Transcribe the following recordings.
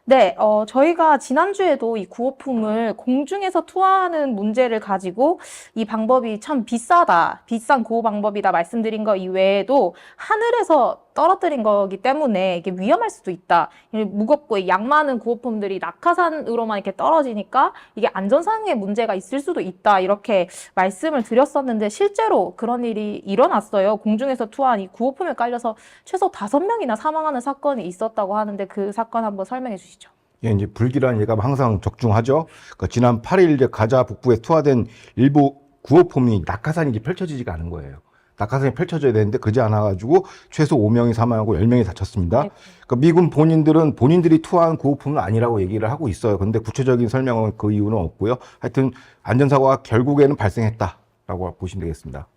네, 저희가 지난주에도 이 구호품을 공중에서 투하하는 문제를 가지고 이 방법이 참 비싸다, 비싼 구호 방법이다 말씀드린 거 이외에도 하늘에서 떨어뜨린 거기 때문에 이게 위험할 수도 있다. 무겁고 양 많은 구호품들이 낙하산으로만 이렇게 떨어지니까 이게 안전상의 문제가 있을 수도 있다. 이렇게 말씀을 드렸었는데 실제로 그런 일이 일어났어요. 공중에서 투하한 이 구호품에 깔려서 최소 5명이나 사망하는 사건이 있었다고 하는데 그 사건 한번 설명해 주시죠. 예, 이제 불길한 예가 항상 적중하죠. 그러니까 지난 8일 이제 가자 북부에 투하된 일부 구호품이 낙하산이 이제 펼쳐지지가 않은 거예요. 낙하산이 펼쳐져야 되는데 그러지 않아가지고 최소 5명이 사망하고 10명이 다쳤습니다. 그러니까 미군 본인들은 본인들이 투하한 구호품은 아니라고 얘기를 하고 있어요. 그런데 구체적인 설명은 그 이유는 없고요. 하여튼 안전사고가 결국에는 발생했다라고 보시면 되겠습니다.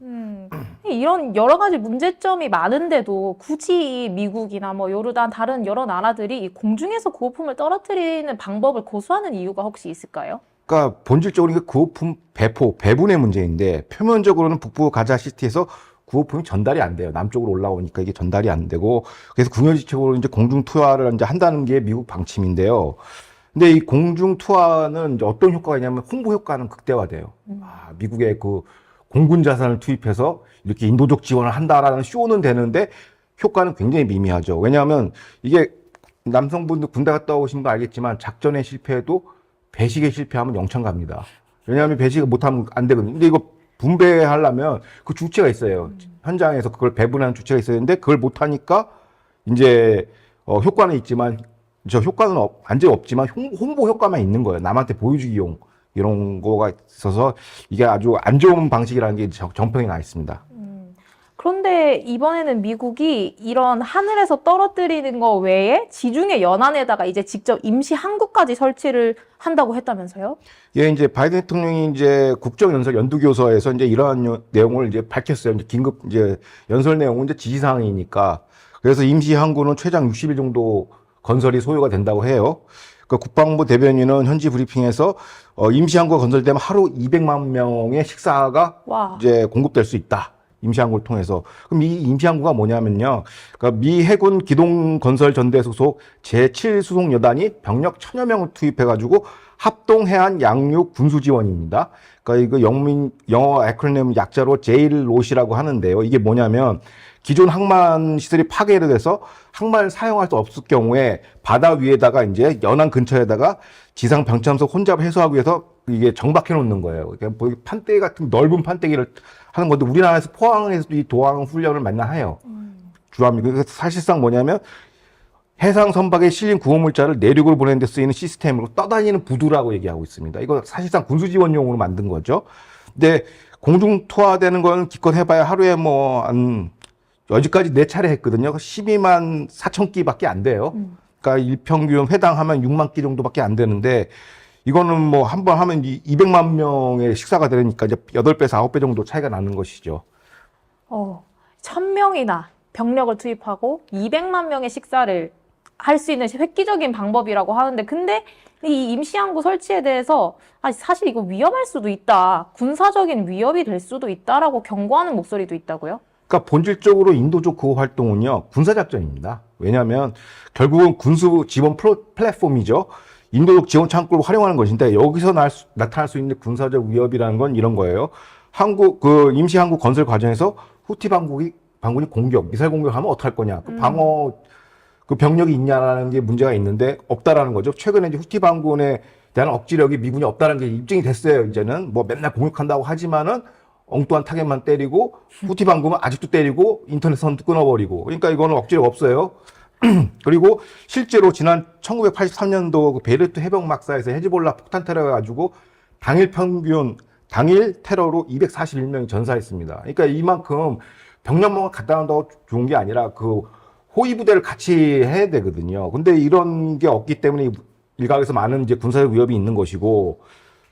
이런 여러 가지 문제점이 많은데도 굳이 미국이나 뭐 요르단 다른 여러 나라들이 이 공중에서 구호품을 떨어뜨리는 방법을 고수하는 이유가 혹시 있을까요? 그러니까 본질적으로 이게 구호품 배분의 문제인데 표면적으로는 북부 가자 시티에서 구호품이 전달이 안 돼요. 남쪽으로 올라오니까 이게 전달이 안 되고 그래서 궁여지책으로 이제 공중 투하를 이제 한다는 게 미국 방침인데요. 근데 이 공중 투하는 이제 어떤 효과가 있냐면 홍보 효과는 극대화돼요. 미국의 그 공군 자산을 투입해서 이렇게 인도적 지원을 한다라는 쇼는 되는데 효과는 굉장히 미미하죠. 왜냐하면 이게 남성분들 군대 갔다 오신 거 알겠지만 작전에 실패해도 배식에 실패하면 영창 갑니다. 왜냐하면 배식을 못하면 안 되거든요. 근데 이거 분배하려면 그 주체가 있어요. 현장에서 그걸 배분하는 주체가 있어야 되는데 그걸 못하니까 이제 효과는 있지만 저 효과는 완전히 없지만 홍보 효과만 있는 거예요. 남한테 보여주기용 이런 거가 있어서 이게 아주 안 좋은 방식이라는 게 정평이 나 있습니다. 그런데 이번에는 미국이 이런 하늘에서 떨어뜨리는 거 외에 지중해 연안에다가 이제 직접 임시 항구까지 설치를 한다고 했다면서요? 예, 이제 바이든 대통령이 이제 국정연설 연두교서에서 이제 이러한 내용을 이제 밝혔어요. 이제 긴급 이제 연설 내용은 이제 지시사항이니까. 그래서 임시 항구는 최장 60일 정도 건설이 소요가 된다고 해요. 그 국방부 대변인은 현지 브리핑에서 임시 항구가 건설되면 하루 200만 명의 식사가 와. 이제 공급될 수 있다. 임시항구를 통해서. 그럼 이 임시항구가 뭐냐면요. 그러니까 미 해군 기동건설전대 소속 제7수송여단이 병력 1000여 명을 투입해가지고 합동해안 양육 군수지원입니다. 그러니까 이거 영어 애크로님 약자로 제일롯이라고 하는데요. 이게 뭐냐면 기존 항만 시설이 파괴를 돼서 항만을 사용할 수 없을 경우에 바다 위에다가 이제 연안 근처에다가 지상 병참석 혼잡 해소하기 위해서 이게 정박해 놓는 거예요. 그러니까 뭐 판때기 같은 넓은 판때기를 하는 건데 우리나라에서 포항에서도 이 도항 훈련을 맨날 해요. 주합니다. 그래서 사실상 뭐냐면 해상 선박에 실린 구호물자를 내륙으로 보내는 데 쓰이는 시스템으로 떠다니는 부두라고 얘기하고 있습니다. 이거 사실상 군수지원용으로 만든 거죠. 근데 공중 투하되는 건 기껏 해봐야 하루에 뭐 여지까지 4차례 했거든요. 12만 4천 끼밖에 안 돼요. 그러니까 일평균 회당 하면 6만 끼 정도밖에 안 되는데 이거는 뭐 한 번 하면 200만 명의 식사가 되니까 이제 8배에서 9배 정도 차이가 나는 것이죠. 1000명이나 병력을 투입하고 200만 명의 식사를 할 수 있는 획기적인 방법이라고 하는데 근데 이 임시항구 설치에 대해서 사실 이거 위험할 수도 있다. 군사적인 위협이 될 수도 있다라고 경고하는 목소리도 있다고요? 그러니까 본질적으로 인도적 구호 활동은요 군사작전입니다. 왜냐하면 결국은 군수 지원 플랫폼이죠. 인도적 지원 창구를 활용하는 것인데 여기서 나타날 수 있는 군사적 위협이라는 건 이런 거예요. 임시 항구 건설 과정에서 후티 반군이 미사일 공격하면 어떡할 거냐. 그 방어 그 병력이 있냐라는 게 문제가 있는데 없다라는 거죠. 최근에 이제 후티 반군에 대한 억지력이 미군이 없다는 게 입증이 됐어요. 이제는 뭐 맨날 공격한다고 하지만은 엉뚱한 타겟만 때리고 후티 반군은 아직도 때리고 인터넷 선도 끊어버리고 그러니까 이거는 억지력 없어요. 그리고 실제로 지난 1983년도 그 베이루트 해병 막사에서 헤즈볼라 폭탄 테러가 가지고 당일 테러로 241명이 전사했습니다. 그러니까 이만큼 병력만 갖다 놓는다고 좋은 게 아니라 그 호위 부대를 같이 해야 되거든요. 근데 이런 게 없기 때문에 일각에서 많은 이제 군사적 위협이 있는 것이고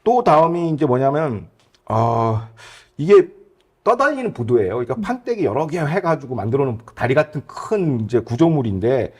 또 다음이 이제 뭐냐면 이게 떠다니는 부두예요. 그러니까 판때기 여러 개 해가지고 만들어 놓은 다리 같은 큰 이제 구조물인데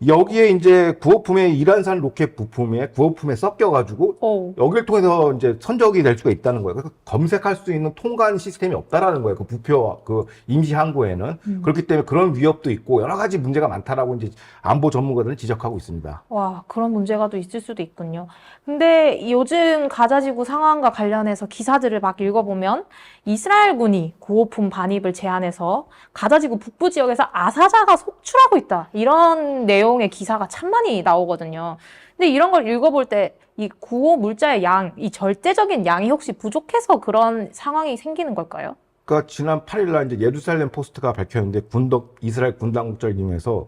여기에 이제 구호품의 이란산 로켓 부품에 구호품에 섞여가지고 오. 여기를 통해서 이제 선적이 될 수가 있다는 거예요. 그래서 검색할 수 있는 통관 시스템이 없다라는 거예요. 그 부표와 그 임시 항구에는. 그렇기 때문에 그런 위협도 있고 여러 가지 문제가 많다라고 이제 안보 전문가들은 지적하고 있습니다. 와, 그런 문제가 또 있을 수도 있군요. 근데 요즘 가자지구 상황과 관련해서 기사들을 막 읽어보면 이스라엘군이 구호품 반입을 제한해서 가자지구 북부 지역에서 아사자가 속출하고 있다. 이런 내용의 기사가 참 많이 나오거든요. 근데 이런 걸 읽어볼 때 이 구호 물자의 양, 이 절대적인 양이 혹시 부족해서 그런 상황이 생기는 걸까요? 그러니까 지난 8일 날 이제 예루살렘 포스트가 밝혔는데 이스라엘 군당국자를 이용해서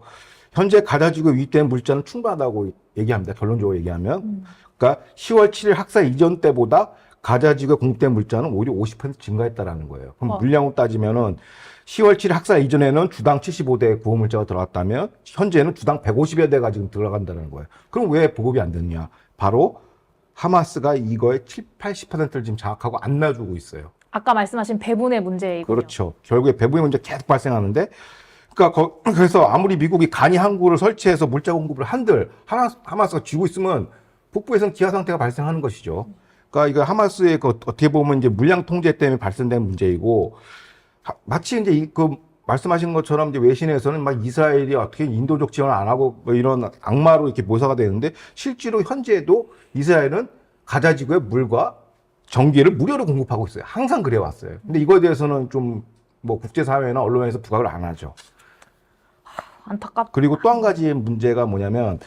현재 가자지구에 유입된 물자는 충분하다고 얘기합니다. 결론적으로 얘기하면. 그러니까 10월 7일 학살 이전 때보다 가자지구에 공급된 물자는 오히려 50% 증가했다라는 거예요. 그럼 물량으로 따지면은 10월 7일 학살 이전에는 주당 75대 구호 물자가 들어갔다면 현재는 주당 150여 대가 지금 들어간다는 거예요. 그럼 왜 보급이 안 됐냐? 바로 하마스가 이거의 80%를 지금 장악하고 안 놔주고 있어요. 아까 말씀하신 배분의 문제이군요. 그렇죠. 결국에 배분의 문제 계속 발생하는데, 그러니까 그래서 아무리 미국이 간이 항구를 설치해서 물자 공급을 한들 하마스가 쥐고 있으면 북부에서는 기아 상태가 발생하는 것이죠. 그러니까 이거 하마스의 그 어떻게 보면 이제 물량 통제 때문에 발생된 문제이고, 마치 이제 그 말씀하신 것처럼 이제 외신에서는 막 이스라엘이 어떻게 인도적 지원을 안 하고 뭐 이런 악마로 이렇게 묘사가 되는데, 실제로 현재도 이스라엘은 가자지구에 물과 전기를 무료로 공급하고 있어요. 항상 그래 왔어요. 근데 이거에 대해서는 좀 뭐 국제사회나 언론에서 부각을 안 하죠. 안타깝다. 그리고 또 한 가지 문제가 뭐냐면,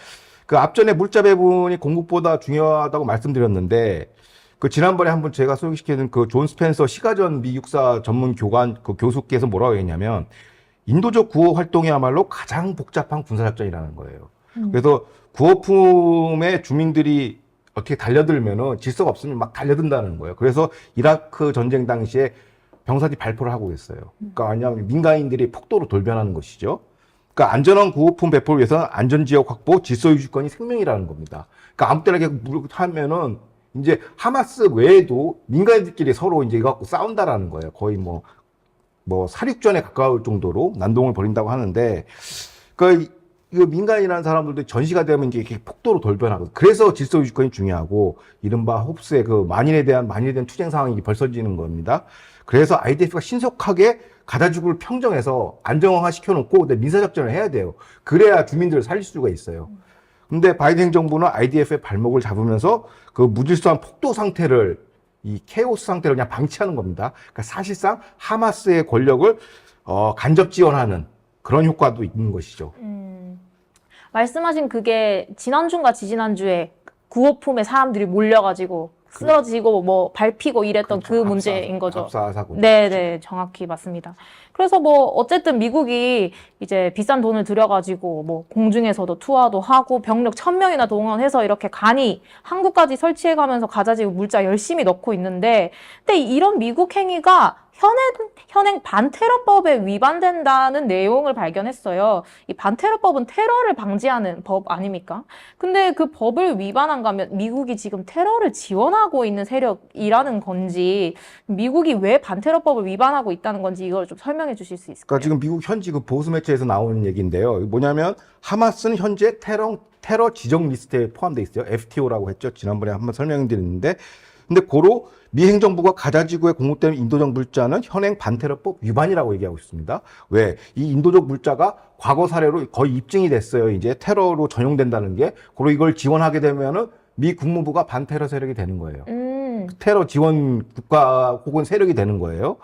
그 앞전에 물자 배분이 공급보다 중요하다고 말씀드렸는데, 그 지난번에 한번 제가 소개시켜준 그 존 스펜서 시가전 미 육사 전문 교관 그 교수께서 뭐라고 했냐면, 인도적 구호 활동이야말로 가장 복잡한 군사작전이라는 거예요. 그래서 구호품에 주민들이 어떻게 달려들면은 질서가 없으면 막 달려든다는 거예요. 그래서 이라크 전쟁 당시에 병사들이 발포를 하고 있어요. 그러니까 왜냐하면 민간인들이 폭도로 돌변하는 것이죠. 그러니까 안전한 구호품 배포를 위해서는 안전지역 확보, 질서유지권이 생명이라는 겁니다. 그러니까 아무 때나 이렇게 하면은 이제 하마스 외에도 민간인들끼리 서로 이제 이거 갖고 싸운다라는 거예요. 거의 뭐 사륙전에 가까울 정도로 난동을 벌인다고 하는데, 그 이거 민간이라는 사람들도 전시가 되면 이제 이렇게 폭도로 돌변하거든요. 그래서 질서 유지권이 중요하고, 이른바 홉스의 그 만인에 대한 투쟁 상황이 벌써지는 겁니다. 그래서 IDF가 신속하게 가자지구를 평정해서 안정화 시켜놓고 민사작전을 해야 돼요. 그래야 주민들을 살릴 수가 있어요. 근데 바이든 행정부는 IDF의 발목을 잡으면서 그 무질서한 폭도 상태를, 이 케오스 상태를 그냥 방치하는 겁니다. 그러니까 사실상 하마스의 권력을 간접 지원하는 그런 효과도 있는 것이죠. 말씀하신 그게 지난주인가 지지난주에 구호품에 사람들이 몰려가지고 쓰러지고 뭐 밟히고 이랬던 그렇죠. 그 문제인 거죠. 압사 사고. 네네, 정확히 맞습니다. 그래서 뭐 어쨌든 미국이 이제 비싼 돈을 들여가지고 뭐 공중에서도 투하도 하고 병력 1000명이나 동원해서 이렇게 간이 항구까지 설치해가면서 가자지구 물자 열심히 넣고 있는데, 근데 이런 미국 행위가 현행 반테러법에 위반된다는 내용을 발견했어요. 이 반테러법은 테러를 방지하는 법 아닙니까? 근데 그 법을 위반한 거면 미국이 지금 테러를 지원하고 있는 세력이라는 건지, 미국이 왜 반테러법을 위반하고 있다는 건지 이걸 좀 설명해 주실 수 있을까요? 그러니까 지금 미국 현지 그 보수 매체에서 나오는 얘기인데요. 뭐냐면 하마스는 현재 테러 지정 리스트에 포함되어 있어요. FTO라고 했죠. 지난번에 한번 설명드렸는데, 근데 고로 미 행정부가 가자지구에 공급되는 인도적 물자는 현행 반테러법 위반이라고 얘기하고 있습니다. 왜? 이 인도적 물자가 과거 사례로 거의 입증이 됐어요. 이제 테러로 전용된다는 게. 고로 이걸 지원하게 되면은 미 국무부가 반테러 세력이 되는 거예요. 테러 지원 국가 혹은 세력이 되는 거예요.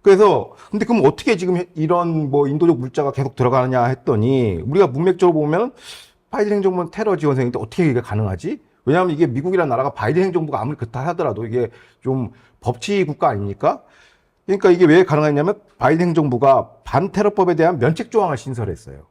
그래서 근데 그럼 어떻게 지금 이런 뭐 인도적 물자가 계속 들어가느냐 했더니, 우리가 문맥적으로 보면 바이든 행정부는 테러 지원생인데 어떻게 이게 가능하지? 왜냐하면 이게 미국이라는 나라가 바이든 행정부가 아무리 그렇다 하더라도 이게 좀 법치 국가 아닙니까? 그러니까 이게 왜 가능했냐면 바이든 행정부가 반테러법에 대한 면책 조항을 신설했어요.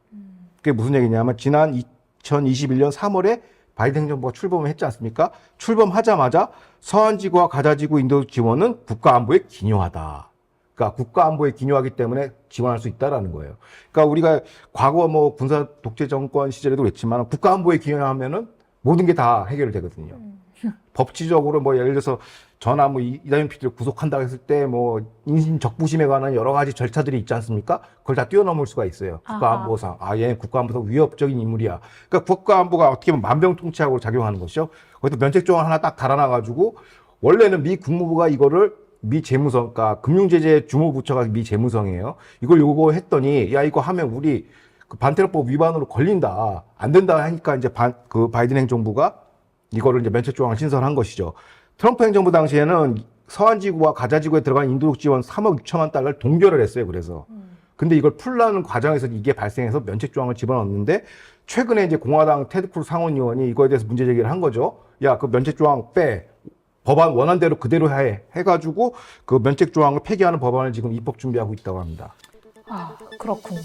그게 무슨 얘기냐면 지난 2021년 3월에 바이든 행정부가 출범을 했지 않습니까? 출범하자마자 서한지구와 가자지구 인도 지원은 국가안보에 기여하다. 그러니까 국가안보에 기여하기 때문에 지원할 수 있다라는 거예요. 그러니까 우리가 과거 뭐 군사 독재 정권 시절에도 그랬지만 국가안보에 기여하면은 모든 게 다 해결되거든요. 법치적으로 뭐 예를 들어서 저나 뭐 이다현 PD를 구속한다고 했을 때 뭐 인신 적부심에 관한 여러 가지 절차들이 있지 않습니까? 그걸 다 뛰어넘을 수가 있어요. 국가안보상. 얘는 국가안보상 위협적인 인물이야. 그러니까 국가안보가 어떻게 보면 만병통치약으로 작용하는 것이죠. 거기서 면책조항 하나 딱 달아놔가지고 원래는 미 국무부가 이거를 미 재무성, 그러니까 금융제재 주무부처가 미 재무성이에요. 이걸 요구했더니 야 이거 하면 우리 그 반테러법 위반으로 걸린다, 안 된다 하니까 이제 그 바이든 행정부가 이거를 이제 면책조항을 신설한 것이죠. 트럼프 행정부 당시에는 서한지구와 가자지구에 들어간 인도적 지원 3억 6천만 달러를 동결을 했어요. 그래서. 근데 이걸 풀라는 과정에서 이게 발생해서 면책조항을 집어넣었는데 최근에 이제 공화당 테드 크루즈 상원의원이 이거에 대해서 문제 제기를 한 거죠. 야, 그 면책조항 빼. 법안 원안대로 그대로 해가지고 그 면책조항을 폐기하는 법안을 지금 입법 준비하고 있다고 합니다. 그렇군요.